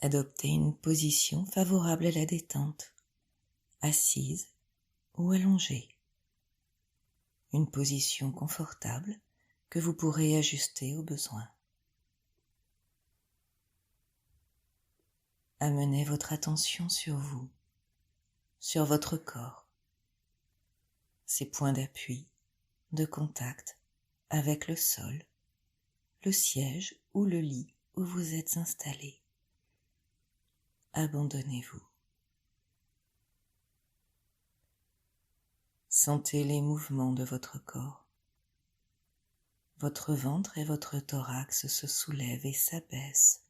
Adoptez une position favorable à la détente, assise ou allongée. Une position confortable que vous pourrez ajuster au besoin. Amenez votre attention sur vous, sur votre corps, ses points d'appui, de contact avec le sol, le siège ou le lit où vous êtes installé. Abandonnez-vous. Sentez les mouvements de votre corps. Votre ventre et votre thorax se soulèvent et s'abaissent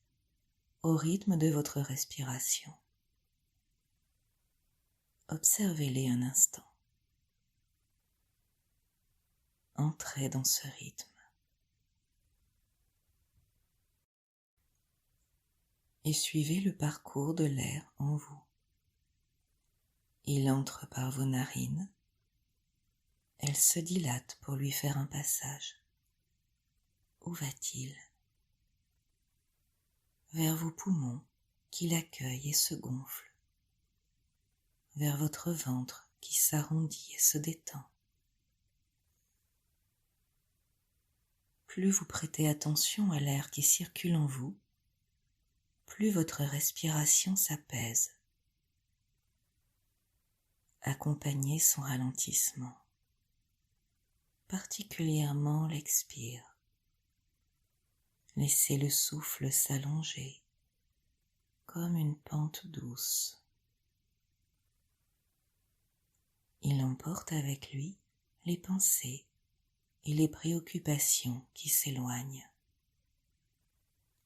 au rythme de votre respiration. Observez-les un instant. Entrez dans ce rythme. Et suivez le parcours de l'air en vous. Il entre par vos narines. Elle se dilate pour lui faire un passage. Où va-t-il? Vers vos poumons qui l'accueillent et se gonflent. Vers votre ventre qui s'arrondit et se détend. Plus vous prêtez attention à l'air qui circule en vous, plus votre respiration s'apaise. Accompagnez son ralentissement, particulièrement l'expire. Laissez le souffle s'allonger comme une pente douce. Il emporte avec lui les pensées et les préoccupations qui s'éloignent.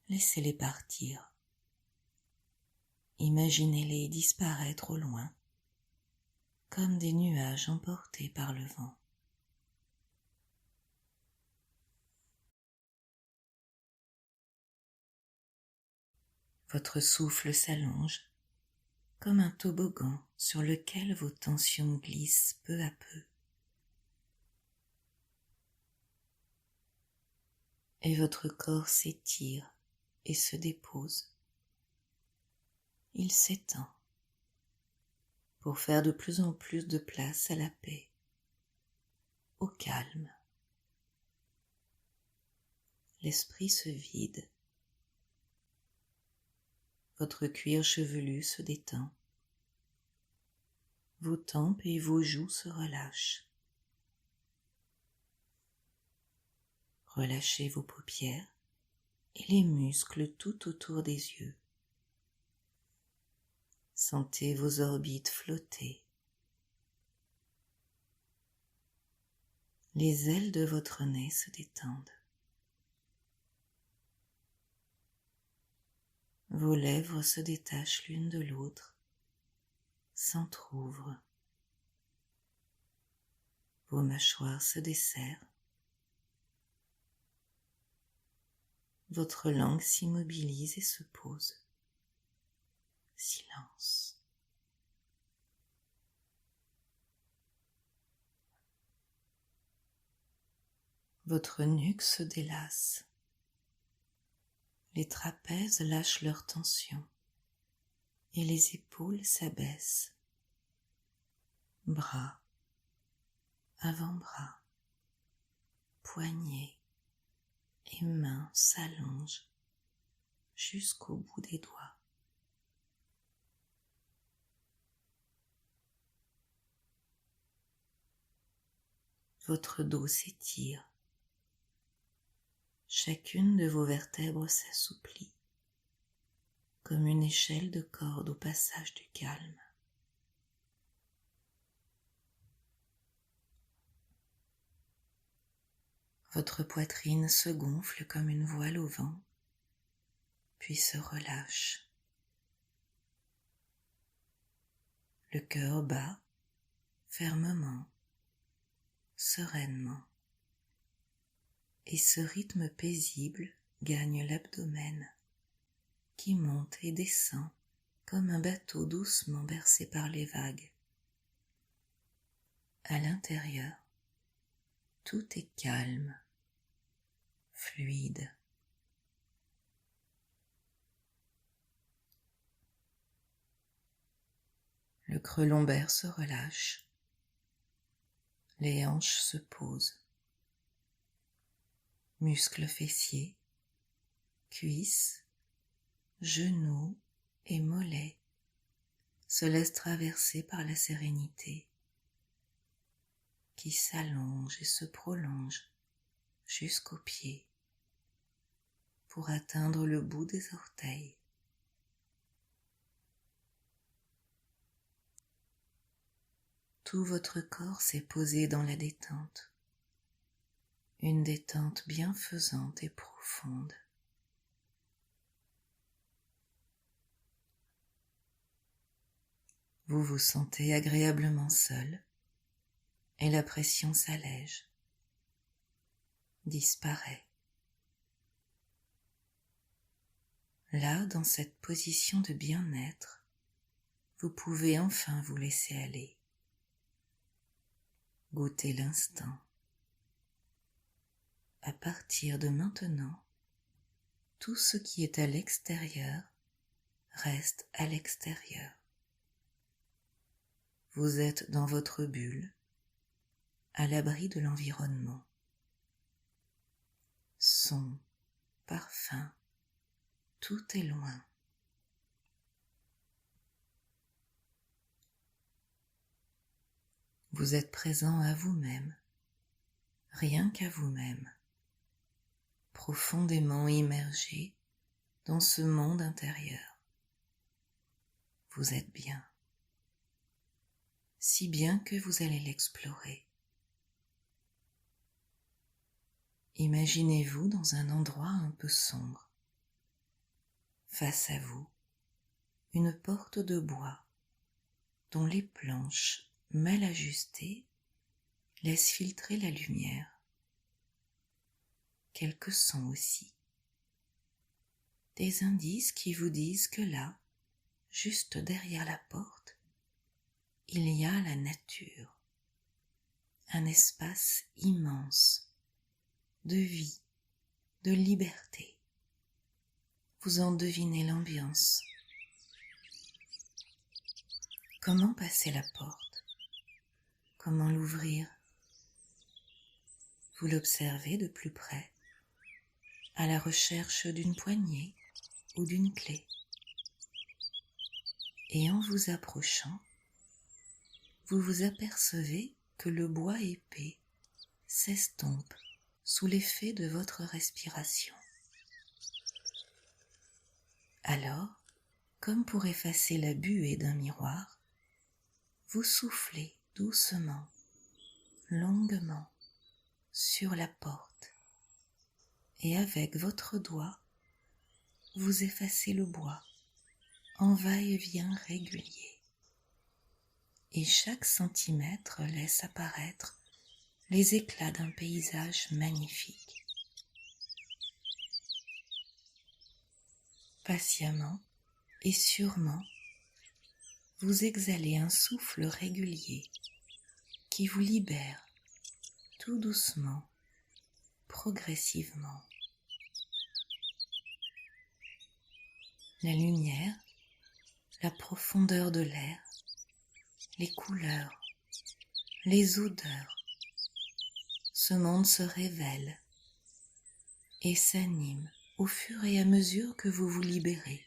Laissez-les partir. Imaginez-les disparaître au loin, comme des nuages emportés par le vent. Votre souffle s'allonge comme un toboggan sur lequel vos tensions glissent peu à peu. Et votre corps s'étire et se dépose. Il s'étend pour faire de plus en plus de place à la paix, au calme. L'esprit se vide. Votre cuir chevelu se détend. Vos tempes et vos joues se relâchent. Relâchez vos paupières et les muscles tout autour des yeux. Sentez vos orbites flotter. Les ailes de votre nez se détendent. Vos lèvres se détachent l'une de l'autre, s'entr'ouvrent. Vos mâchoires se desserrent. Votre langue s'immobilise et se pose. Silence. Votre nuque se délasse. Les trapèzes lâchent leur tension et les épaules s'abaissent. Bras, avant-bras, poignets et mains s'allongent jusqu'au bout des doigts. Votre dos s'étire. Chacune de vos vertèbres s'assouplit, comme une échelle de corde au passage du calme. Votre poitrine se gonfle comme une voile au vent, puis se relâche. Le cœur bat fermement, sereinement, et ce rythme paisible gagne l'abdomen, qui monte et descend comme un bateau doucement bercé par les vagues. À l'intérieur, tout est calme, fluide. Le creux lombaire se relâche. Les hanches se posent. Muscles fessiers, cuisses, genoux et mollets se laissent traverser par la sérénité qui s'allonge et se prolonge jusqu'aux pieds pour atteindre le bout des orteils. Tout votre corps s'est posé dans la détente, une détente bienfaisante et profonde. Vous vous sentez agréablement seul et la pression s'allège, disparaît. Là, dans cette position de bien-être, vous pouvez enfin vous laisser aller. Goûtez l'instant. À partir de maintenant, tout ce qui est à l'extérieur reste à l'extérieur. Vous êtes dans votre bulle, à l'abri de l'environnement. Sons, parfums, tout est loin. Vous êtes présent à vous-même, rien qu'à vous-même, profondément immergé dans ce monde intérieur. Vous êtes bien, si bien que vous allez l'explorer. Imaginez-vous dans un endroit un peu sombre. Face à vous, une porte de bois dont les planches mal ajustées laissent filtrer la lumière. Quelques sons aussi. Des indices qui vous disent que là, juste derrière la porte, il y a la nature, un espace immense de vie, de liberté. Vous en devinez l'ambiance. Comment passer la porte? Comment l'ouvrir? Vous l'observez de plus près, à la recherche d'une poignée ou d'une clé. Et en vous approchant, vous vous apercevez que le bois épais s'estompe sous l'effet de votre respiration. Alors, comme pour effacer la buée d'un miroir, vous soufflez doucement, longuement, sur la porte, et avec votre doigt, vous effacez le bois en va-et-vient régulier. Et chaque centimètre laisse apparaître les éclats d'un paysage magnifique. Patiemment et sûrement, vous exhalez un souffle régulier qui vous libère tout doucement, progressivement. La lumière, la profondeur de l'air, les couleurs, les odeurs, ce monde se révèle et s'anime au fur et à mesure que vous vous libérez.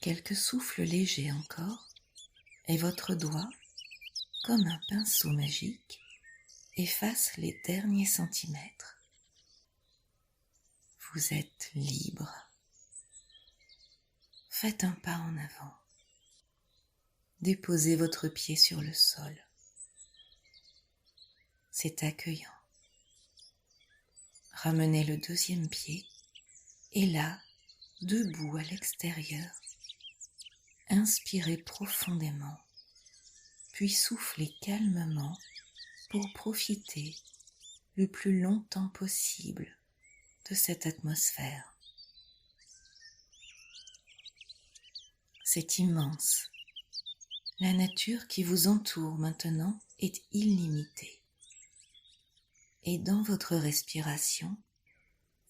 Quelques souffles légers encore, et votre doigt, comme un pinceau magique, efface les derniers centimètres. Vous êtes libre. Faites un pas en avant. Déposez votre pied sur le sol. C'est accueillant. Ramenez le deuxième pied et là, debout à l'extérieur, inspirez profondément, puis soufflez calmement pour profiter le plus longtemps possible de cette atmosphère. C'est immense. La nature qui vous entoure maintenant est illimitée. Et dans votre respiration,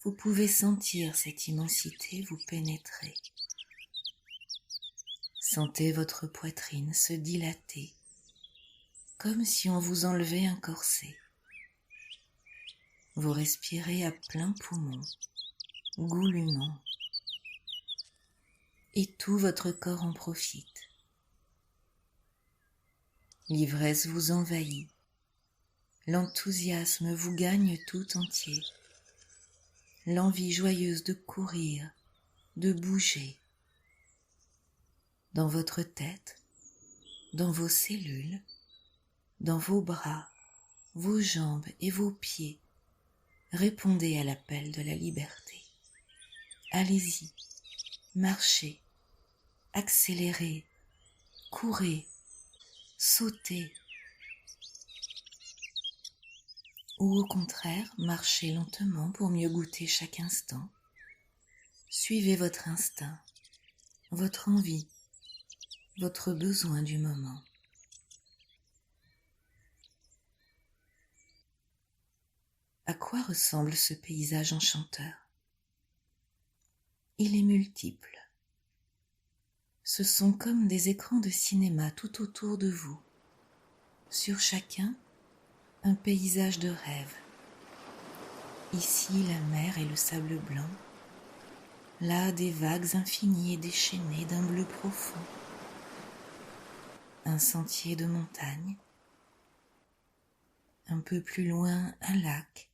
vous pouvez sentir cette immensité vous pénétrer. Sentez votre poitrine se dilater, comme si on vous enlevait un corset. Vous respirez à plein poumon, goulûment, et tout votre corps en profite. L'ivresse vous envahit, l'enthousiasme vous gagne tout entier, l'envie joyeuse de courir, de bouger. Dans votre tête, dans vos cellules, dans vos bras, vos jambes et vos pieds, répondez à l'appel de la liberté. Allez-y, marchez, accélérez, courez, sautez. Ou au contraire, marchez lentement pour mieux goûter chaque instant. Suivez votre instinct, votre envie, votre besoin du moment. À quoi ressemble ce paysage enchanteur? Il est multiple. Ce sont comme des écrans de cinéma tout autour de vous. Sur chacun, un paysage de rêve. Ici, la mer et le sable blanc. Là, des vagues infinies et déchaînées d'un bleu profond. Un sentier de montagne. Un peu plus loin, un lac.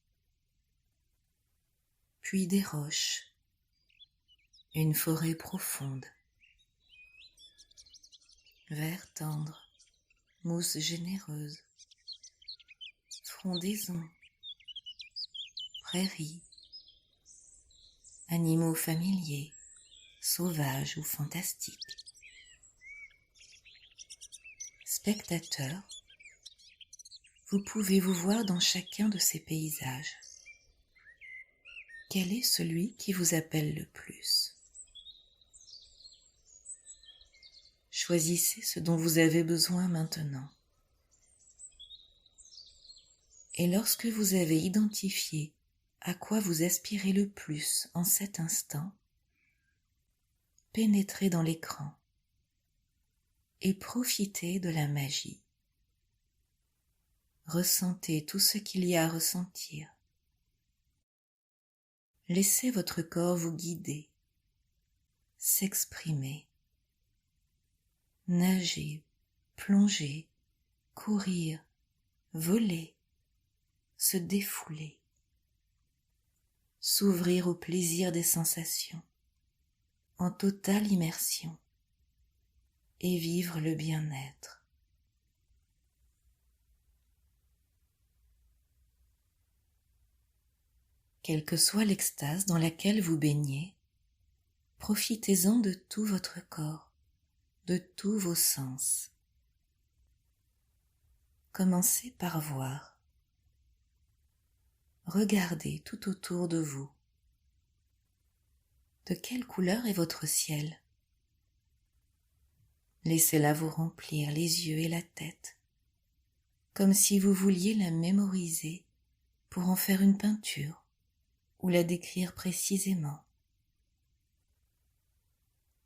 Puis des roches. Une forêt profonde. Vert tendre, mousse généreuse. Frondaison. Prairies. Animaux familiers, sauvages ou fantastiques. Spectateurs, vous pouvez vous voir dans chacun de ces paysages. Quel est celui qui vous appelle le plus? Choisissez ce dont vous avez besoin maintenant. Et lorsque vous avez identifié à quoi vous aspirez le plus en cet instant, pénétrez dans l'écran et profitez de la magie. Ressentez tout ce qu'il y a à ressentir. Laissez votre corps vous guider, s'exprimer, nager, plonger, courir, voler, se défouler, s'ouvrir au plaisir des sensations, en totale immersion, et vivre le bien-être. Quelle que soit l'extase dans laquelle vous baignez, profitez-en de tout votre corps, de tous vos sens. Commencez par voir. Regardez tout autour de vous. De quelle couleur est votre ciel? Laissez-la vous remplir les yeux et la tête, comme si vous vouliez la mémoriser pour en faire une peinture ou la décrire précisément.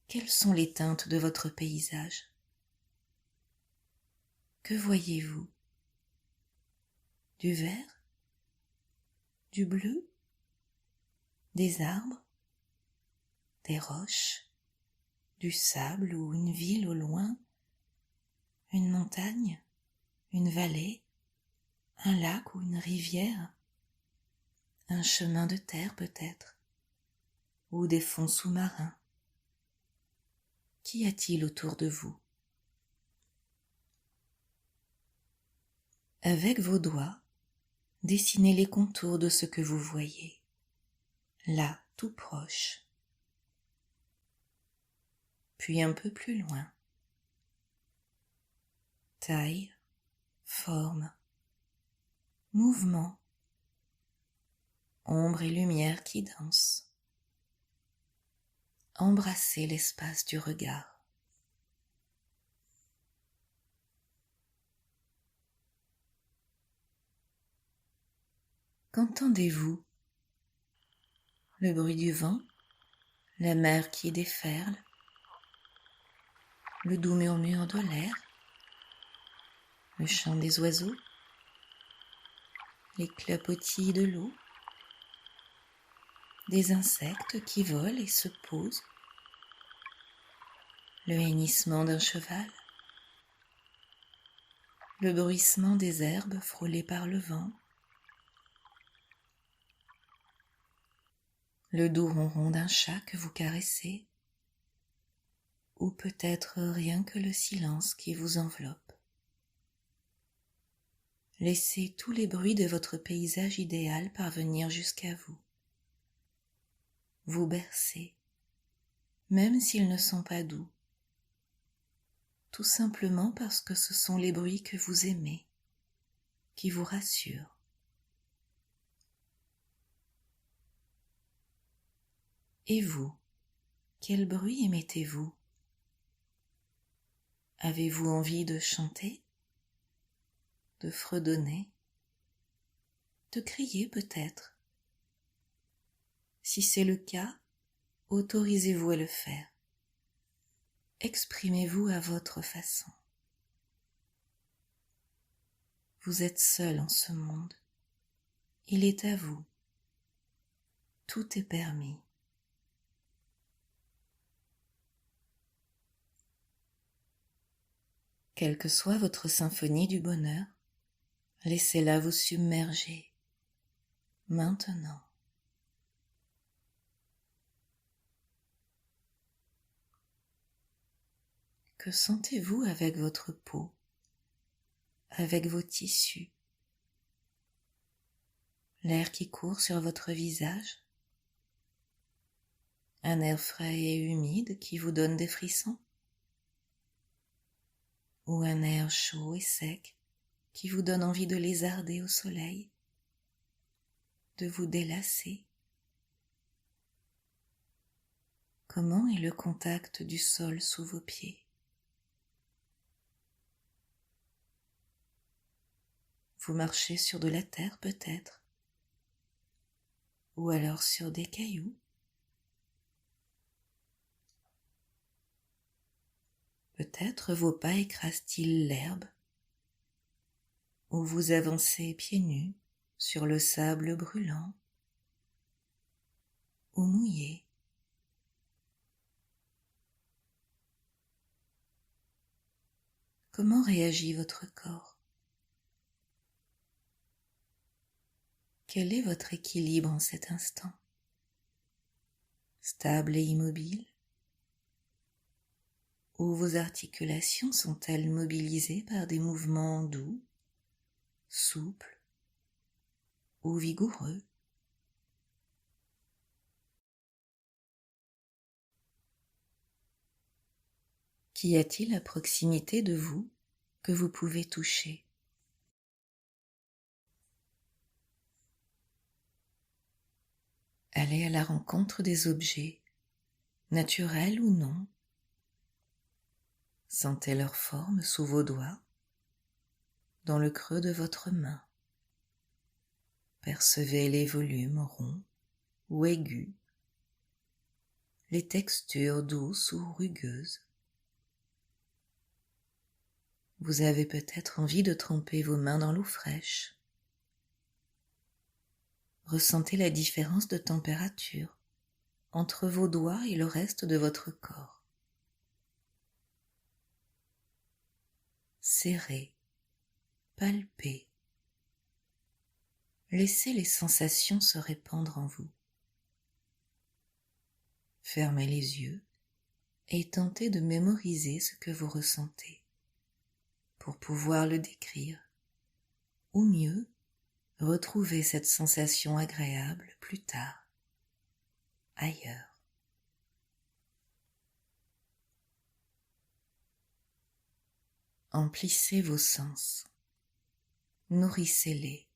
Quelles sont les teintes de votre paysage? Que voyez-vous? Du vert? Du bleu? Des arbres? Des roches? Du sable ou une ville au loin? Une montagne? Une vallée? Un lac ou une rivière? Un chemin de terre peut-être? Ou des fonds sous-marins? Qu'y a-t-il autour de vous? Avec vos doigts, dessinez les contours de ce que vous voyez, là, tout proche. Puis un peu plus loin. Taille, forme, mouvement, ombre et lumière qui dansent. Embrassez l'espace du regard. Qu'entendez-vous? Le bruit du vent, la mer qui déferle, le doux murmure de l'air, le chant des oiseaux, les clapotis de l'eau, des insectes qui volent et se posent, le hennissement d'un cheval, le bruissement des herbes frôlées par le vent, le doux ronron d'un chat que vous caressez, ou peut-être rien que le silence qui vous enveloppe. Laissez tous les bruits de votre paysage idéal parvenir jusqu'à vous. Vous bercer, même s'ils ne sont pas doux, tout simplement parce que ce sont les bruits que vous aimez, qui vous rassurent. Et vous, quel bruit émettez-vous? Avez-vous envie de chanter, de fredonner, de crier peut-être? Si c'est le cas, autorisez-vous à le faire. Exprimez-vous à votre façon. Vous êtes seul en ce monde. Il est à vous. Tout est permis. Quelle que soit votre symphonie du bonheur, laissez-la vous submerger. Maintenant. Que sentez-vous avec votre peau, avec vos tissus? L'air qui court sur votre visage? Un air frais et humide qui vous donne des frissons? Ou un air chaud et sec qui vous donne envie de lézarder au soleil, de vous délasser? Comment est le contact du sol sous vos pieds? Vous marchez sur de la terre peut-être, ou alors sur des cailloux. Peut-être vos pas écrasent-ils l'herbe, ou vous avancez pieds nus sur le sable brûlant ou mouillé. Comment réagit votre corps? Quel est votre équilibre en cet instant? Stable et immobile? Ou vos articulations sont-elles mobilisées par des mouvements doux, souples ou vigoureux? Qu'y a-t-il à proximité de vous que vous pouvez toucher? Allez à la rencontre des objets, naturels ou non. Sentez leur forme sous vos doigts, dans le creux de votre main. Percevez les volumes ronds ou aigus, les textures douces ou rugueuses. Vous avez peut-être envie de tremper vos mains dans l'eau fraîche. Ressentez la différence de température entre vos doigts et le reste de votre corps. Serrez, palpez. Laissez les sensations se répandre en vous. Fermez les yeux et tentez de mémoriser ce que vous ressentez pour pouvoir le décrire, ou mieux, retrouver cette sensation agréable plus tard, ailleurs. Emplissez vos sens, nourrissez-les.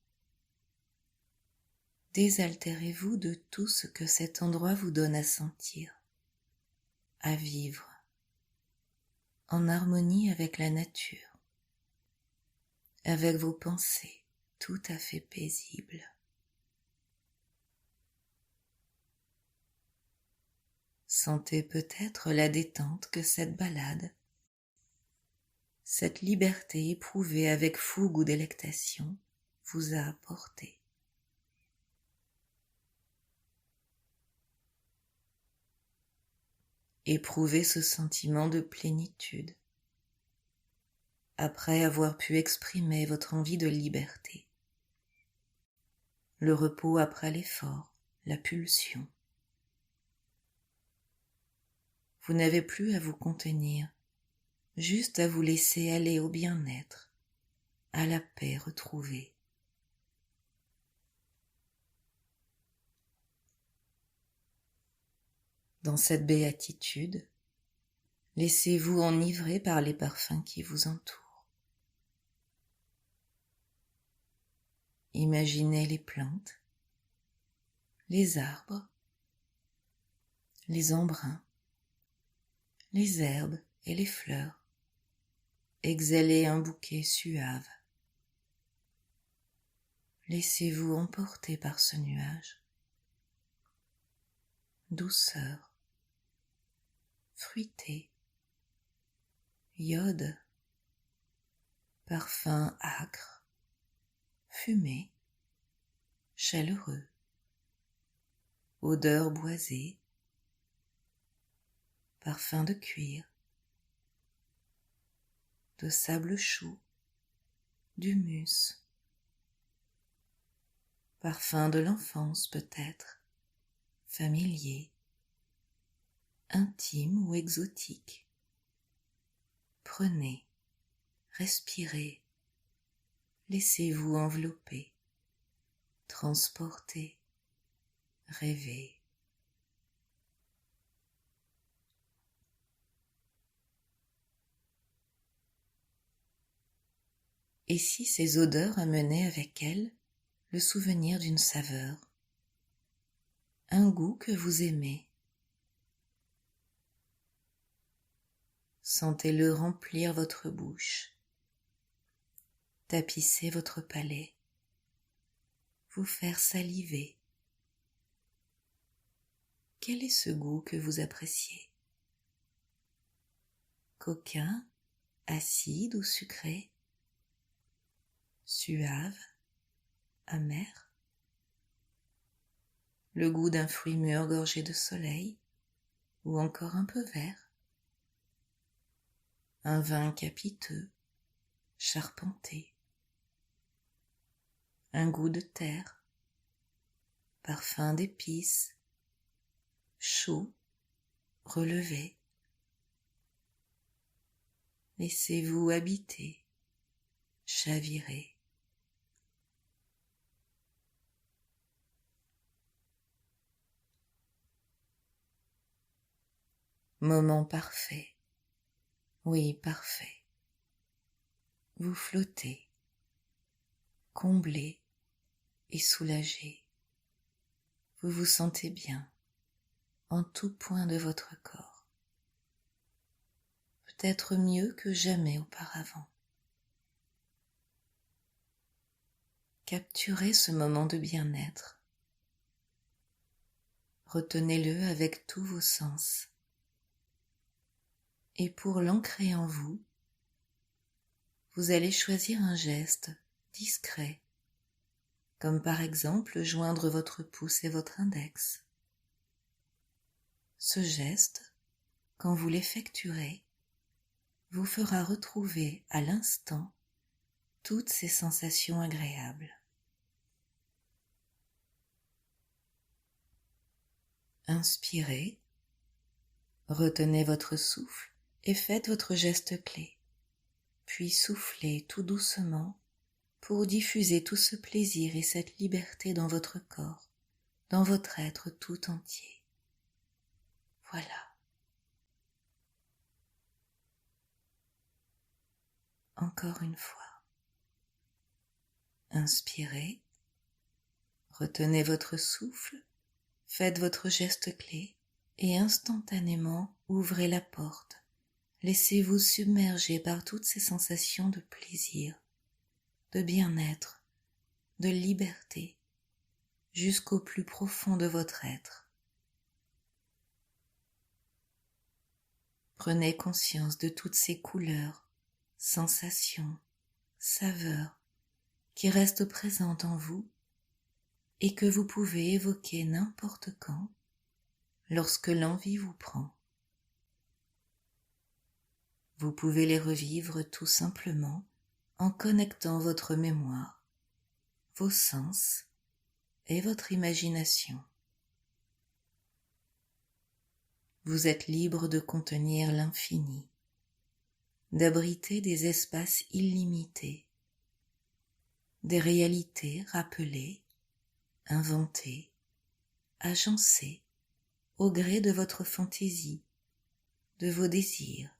Désaltérez-vous de tout ce que cet endroit vous donne à sentir, à vivre, en harmonie avec la nature, avec vos pensées tout à fait paisibles. Sentez peut-être la détente que cette balade cette liberté éprouvée avec fougue ou délectation vous a apporté. Éprouvez ce sentiment de plénitude après avoir pu exprimer votre envie de liberté. Le repos après l'effort, la pulsion. Vous n'avez plus à vous contenir, juste à vous laisser aller au bien-être, à la paix retrouvée. Dans cette béatitude, laissez-vous enivrer par les parfums qui vous entourent. Imaginez les plantes, les arbres, les embruns, les herbes et les fleurs. Exhalez un bouquet suave. Laissez-vous emporter par ce nuage. Douceur, fruité, iode, parfum âcre, fumé, chaleureux, odeur boisée, parfum de cuir, de sable chaud, d'humus, parfum de l'enfance peut-être, familier, intime ou exotique. Prenez, respirez, laissez-vous envelopper, transporter, rêver. Et si ces odeurs amenaient avec elles le souvenir d'une saveur, un goût que vous aimez? Sentez-le remplir votre bouche, tapisser votre palais, vous faire saliver. Quel est ce goût que vous appréciez? Coquin, acide ou sucré? Suave, amer? Le goût d'un fruit mûr gorgé de soleil ou encore un peu vert? Un vin capiteux, charpenté? Un goût de terre, parfum d'épices, chaud, relevé? Laissez-vous habiter, chavirer. Moment parfait, oui parfait. Vous flottez, comblé et soulagé. Vous vous sentez bien en tout point de votre corps, peut-être mieux que jamais auparavant. Capturez ce moment de bien-être. Retenez-le avec tous vos sens. Et pour l'ancrer en vous, vous allez choisir un geste discret, comme par exemple joindre votre pouce et votre index. Ce geste, quand vous l'effectuerez, vous fera retrouver à l'instant toutes ces sensations agréables. Inspirez, retenez votre souffle et faites votre geste clé, puis soufflez tout doucement pour diffuser tout ce plaisir et cette liberté dans votre corps, dans votre être tout entier. Voilà. Encore une fois. Inspirez, retenez votre souffle, faites votre geste clé et instantanément ouvrez la porte. Laissez-vous submerger par toutes ces sensations de plaisir, de bien-être, de liberté, jusqu'au plus profond de votre être. Prenez conscience de toutes ces couleurs, sensations, saveurs qui restent présentes en vous et que vous pouvez évoquer n'importe quand lorsque l'envie vous prend. Vous pouvez les revivre tout simplement en connectant votre mémoire, vos sens et votre imagination. Vous êtes libre de contenir l'infini, d'abriter des espaces illimités, des réalités rappelées, inventées, agencées au gré de votre fantaisie, de vos désirs,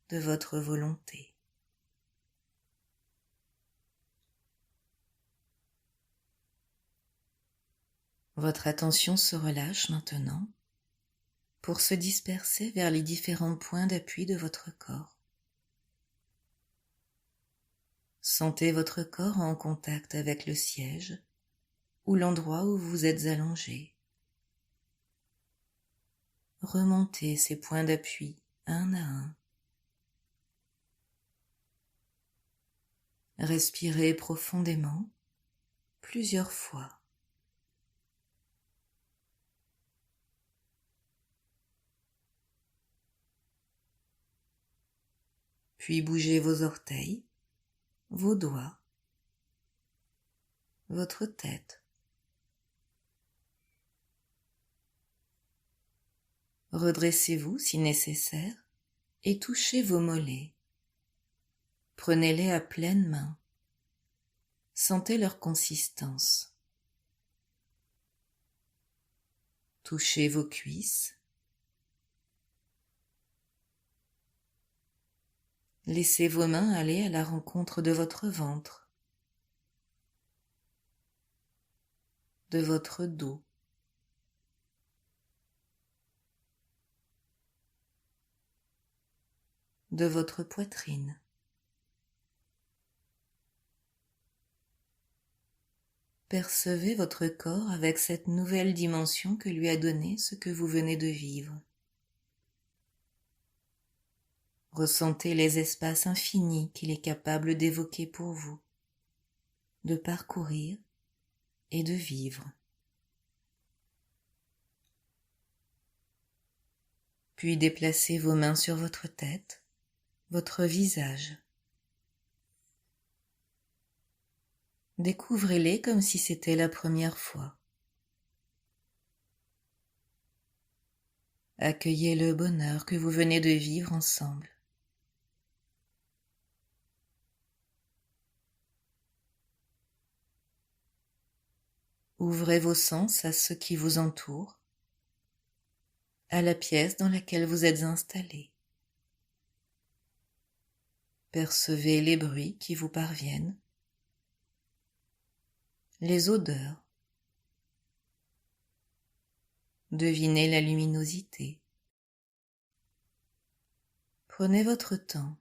de votre volonté. Votre attention se relâche maintenant pour se disperser vers les différents points d'appui de votre corps. Sentez votre corps en contact avec le siège ou l'endroit où vous êtes allongé. Remontez ces points d'appui un à un. Respirez profondément plusieurs fois. Puis bougez vos orteils, vos doigts, votre tête. Redressez-vous si nécessaire et touchez vos mollets. Prenez-les à pleine main. Sentez leur consistance. Touchez vos cuisses. Laissez vos mains aller à la rencontre de votre ventre, de votre dos. De votre poitrine. Percevez votre corps avec cette nouvelle dimension que lui a donnée ce que vous venez de vivre. Ressentez les espaces infinis qu'il est capable d'évoquer pour vous, de parcourir et de vivre. Puis déplacez vos mains sur votre tête, votre visage. Découvrez-les comme si c'était la première fois. Accueillez le bonheur que vous venez de vivre ensemble. Ouvrez vos sens à ce qui vous entoure, à la pièce dans laquelle vous êtes installé. Percevez les bruits qui vous parviennent, les odeurs. Devinez la luminosité. Prenez votre temps.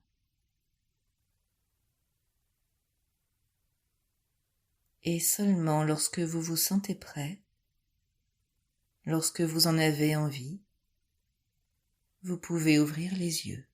Et seulement lorsque vous vous sentez prêt, lorsque vous en avez envie, vous pouvez ouvrir les yeux.